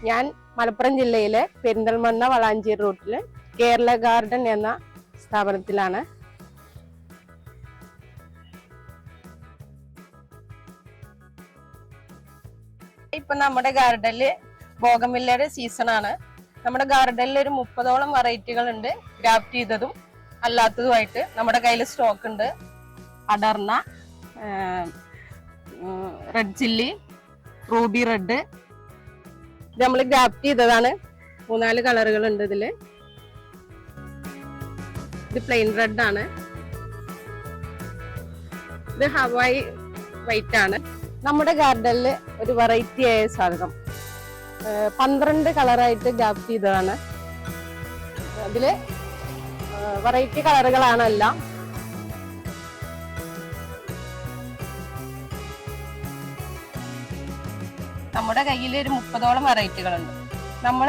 ഞാൻ മലപ്പുറം ജില്ലയിലെ പെരിന്തൽമണ്ണ വളാഞ്ചേരി റൂട്ടിൽ കേരള ഗാർഡൻ എന്ന സ്ഥാപനത്തിലാണ്. ഇപ്പൊ നമ്മുടെ ഗാർഡനില് ബോഗൻവില്ലയുടെ സീസൺ ആണ്. നമ്മുടെ ഗാർഡനിൽ ഒരു 30ഓളം വെറൈറ്റികൾ ഉണ്ട്, ഗ്രാഫ്റ്റ് ചെയ്തതും അല്ലാത്തതുമായിട്ട് നമ്മുടെ കയ്യിൽ സ്റ്റോക്ക് ഉണ്ട്. അടർണ, റെഡ് ചില്ലി, റൂബി റെഡ്, ഇത് നമ്മൾ ഗ്രാഫ്റ്റ് ചെയ്തതാണ്. 3-4 കളറുകൾ ഉണ്ട് ഇതില്. ഇത് പ്ലെയിൻ റെഡ് ആണ്. ഇത് ഹവായി വൈറ്റ് ആണ്. നമ്മുടെ ഗാർഡനിൽ ഒരു വെറൈറ്റി ആയ സാധനം 12 കളറായിട്ട് ഗ്രാഫ്റ്റ് ചെയ്തതാണ്. അതില് വെറൈറ്റി കളറുകളാണ് എല്ലാം. നമ്മുടെ കയ്യിൽ ഒരു 30ഓളം വെറൈറ്റികളുണ്ട്. നമ്മൾ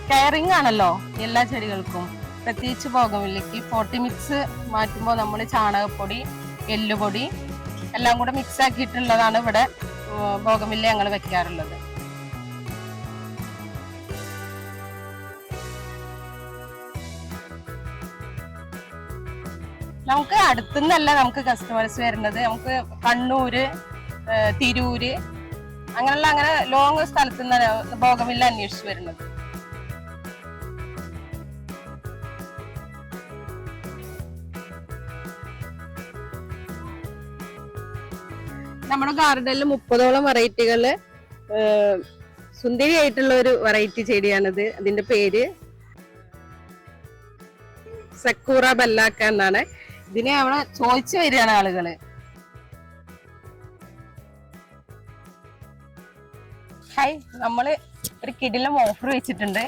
കെയറിങ് ആണല്ലോ എല്ലാ ചെടികൾക്കും, പ്രത്യേകിച്ച് ബോഗൻവില്ലയ്ക്ക്. പോട്ടി മിക്സ് മാറ്റുമ്പോൾ നമ്മൾ ചാണകപ്പൊടി, എല്ലുപൊടി എല്ലാം കൂടെ മിക്സ് ആക്കിയിട്ടുള്ളതാണ് ഇവിടെ ബോഗൻവില്ല ഞങ്ങൾ വെക്കാറുള്ളത്. നമുക്ക് അടുത്തുനിന്നല്ല നമുക്ക് കസ്റ്റമേഴ്സ് വരുന്നത്. നമുക്ക് കണ്ണൂര്, തിരൂര് അങ്ങനെ ലോങ് സ്ഥലത്ത് നിന്നാണ് ബോഗൻവില്ല അന്വേഷിച്ച് വരുന്നത്. നമ്മുടെ ഗാർഡനിൽ 30ഓളം വെറൈറ്റികള് സുന്ദരിയായിട്ടുള്ള ഒരു വെറൈറ്റി ചെടിയാണിത്. അതിന്റെ പേര് സക്കൂറ ബല്ലാക്ക എന്നാണ്. ഇതിനെ അവിടെ ചോദിച്ചു വരികയാണ് ആളുകള്. ഹായ്, നമ്മള് ഒരു കിടിലം ഓഫർ വെച്ചിട്ടുണ്ട്.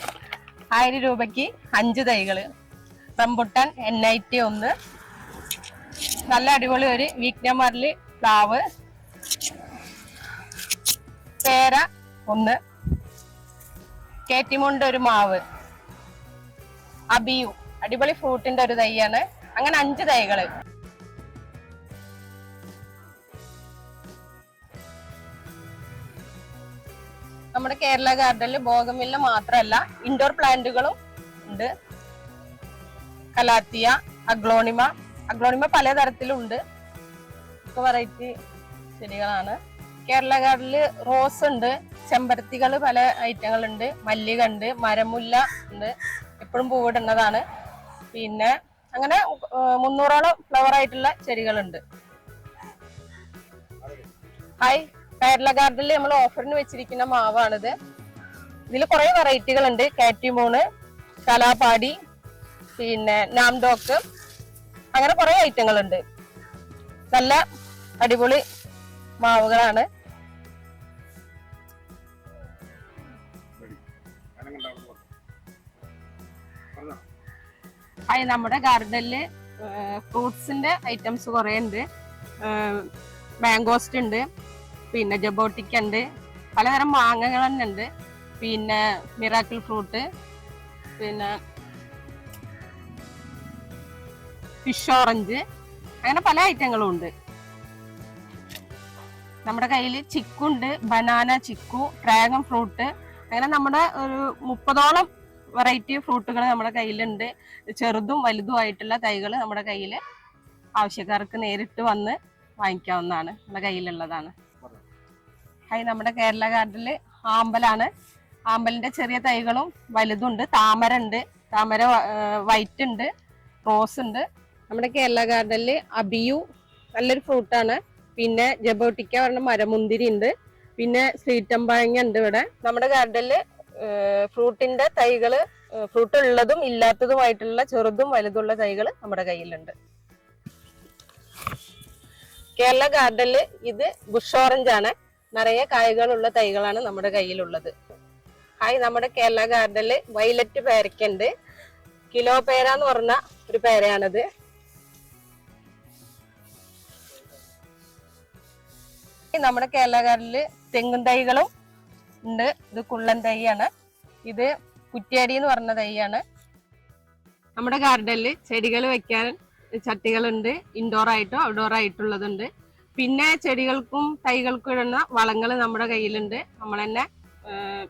1000 രൂപയ്ക്ക് 5 തൈകള്. റംബുട്ടാൻ NIT 1, നല്ല അടിപൊളി ഒരു വീക്നമാരില് പ്ലാവ്, പേര 1, കേറ്റിമുണ്ട് ഒരു മാവ്, അബിയു അടിപൊളി ഫ്രൂട്ടിന്റെ ഒരു തൈയാണ്. അങ്ങനെ 5 തൈകള്. നമ്മുടെ കേരള ഗാർഡനിൽ ബോഗൻവില്ല മാത്രമല്ല ഇൻഡോർ പ്ലാന്റുകളും ഉണ്ട്. Calathea, aglaonema പലതരത്തിലുണ്ട്. വെറൈറ്റി ചെടികളാണ്. കേരള ഗാർഡനിൽ റോസ് ഉണ്ട്, ചെമ്പരത്തികൾ പല ഐറ്റങ്ങളുണ്ട്, മല്ലിക ഉണ്ട്, മരമുല്ല ഉണ്ട്, എപ്പോഴും പൂവിടുന്നതാണ്. പിന്നെ അങ്ങനെ 300ഓളം ഫ്ലവർ ആയിട്ടുള്ള ചെടികളുണ്ട്. ഹായ്, കേരള ഗാർഡനിൽ നമ്മൾ ഓഫറിന് വെച്ചിരിക്കുന്ന മാവാണിത്. ഇതിൽ കുറെ വെറൈറ്റികൾ ഉണ്ട്. കാറ്റിമൂണ്, കലാപാടി, പിന്നെ നാംഡോക്ക്, അങ്ങനെ കുറെ ഐറ്റങ്ങൾ ഉണ്ട്. നല്ല അടിപൊളി മാവുകളാണ്. ഹായ്, നമ്മുടെ ഗാർഡനില് ഫ്രൂട്ട്സിന്റെ ഐറ്റംസ് കുറെ ഉണ്ട്. മാംഗോസ്റ്റ് ഉണ്ട്, പിന്നെ ജബോട്ടിക്ക ഉണ്ട്, പലതരം മാങ്ങകൾ തന്നെ ഉണ്ട്, പിന്നെ മിറാക്കിൾ ഫ്രൂട്ട്, പിന്നെ ഫിഷ് ഓറഞ്ച്, അങ്ങനെ പല ഐറ്റങ്ങളും ഉണ്ട്. നമ്മുടെ കയ്യിൽ ചിക്കുണ്ട്, ബനാന ചിക്കു, ഡ്രാഗൺ ഫ്രൂട്ട്, അങ്ങനെ നമ്മുടെ ഒരു 30ഓളം വെറൈറ്റി ഫ്രൂട്ടുകൾ നമ്മുടെ കയ്യിലുണ്ട്. ചെറുതും വലുതുമായിട്ടുള്ള തൈകൾ നമ്മുടെ കയ്യിൽ ആവശ്യക്കാർക്ക് നേരിട്ട് വന്ന് വാങ്ങിക്കാവുന്നതാണ്, നമ്മുടെ കയ്യിലുള്ളതാണ്. ഹായ്, നമ്മുടെ കേരള ഗാർഡനിൽ ആമ്പലാണ്. ആമ്പലിന്റെ ചെറിയ തൈകളും വലുതുണ്ട്. താമര ഉണ്ട്, താമര വൈറ്റ് ഉണ്ട്, റോസ് ഉണ്ട്. നമ്മുടെ കേരള ഗാർഡനിൽ അബിയു നല്ലൊരു ഫ്രൂട്ടാണ്. പിന്നെ ജബോട്ടിക്ക പറഞ്ഞ മരമുന്തിരി ഉണ്ട്, പിന്നെ സ്വീറ്റമ്പാങ്ങ ഉണ്ട്. ഇവിടെ നമ്മുടെ ഗാർഡനിൽ ഫ്രൂട്ടിന്റെ തൈകള്, ഫ്രൂട്ട് ഉള്ളതും ഇല്ലാത്തതുമായിട്ടുള്ള ചെറുതും വലുതുള്ള തൈകൾ നമ്മുടെ കയ്യിലുണ്ട്. കേരള ഗാർഡനിൽ ഇത് ബുഷ് ഓറഞ്ച് ആണ്. നിറയെ കായകളുള്ള തൈകളാണ് നമ്മുടെ കയ്യിലുള്ളത്. ഹായ്, നമ്മുടെ കേരള ഗാർഡനിൽ വയലറ്റ് പേരയ്ക്കുണ്ട്. കിലോ പേര എന്ന് പറഞ്ഞ ഒരു പേരയാണിത്. നമ്മുടെ കേരള ഗാർഡനിൽ തെങ്ങും തൈകളും ഉണ്ട്. ഇത് കുള്ളൻ തൈയാണ്. ഇത് കുറ്റിയടി എന്ന് പറഞ്ഞ തൈയാണ്. നമ്മുടെ ഗാർഡനിൽ ചെടികൾ വെക്കാൻ ചട്ടികളുണ്ട്, ഇൻഡോർ ആയിട്ടോ ഔട്ട്ഡോർ ആയിട്ടുള്ളതുണ്ട്. പിന്നെ ചെടികൾക്കും തൈകൾക്കും ഇടുന്ന വളങ്ങൾ നമ്മുടെ കയ്യിലുണ്ട്. നമ്മൾ തന്നെ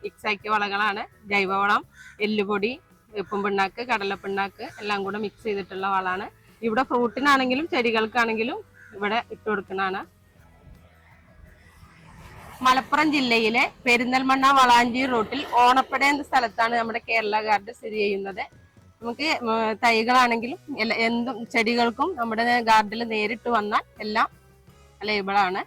മിക്സാക്കിയ വളങ്ങളാണ്. ജൈവവളം, എല്ലുപൊടി, വേപ്പും പിണ്ണാക്ക്, കടലപ്പിണ്ണാക്ക് എല്ലാം കൂടെ മിക്സ് ചെയ്തിട്ടുള്ള വളമാണ്. ഇവിടെ ഫ്രൂട്ടിനാണെങ്കിലും ചെടികൾക്കാണെങ്കിലും ഇവിടെ ഇട്ട് കൊടുക്കുന്നതാണ്. മലപ്പുറം ജില്ലയിലെ പെരിന്തൽമണ്ണ വളാഞ്ചേരി റൂട്ടിൽ ഓണപ്പട എന്ന സ്ഥലത്താണ് നമ്മുടെ കേരള ഗാർഡൻ സ്ഥിതി ചെയ്യുന്നത്. നമുക്ക് തൈകളാണെങ്കിലും എന്തും ചെടികൾക്കും നമ്മുടെ ഗാർഡനിൽ നേരിട്ട് വന്നാൽ എല്ലാം അവൈലബിൾ ആണ്.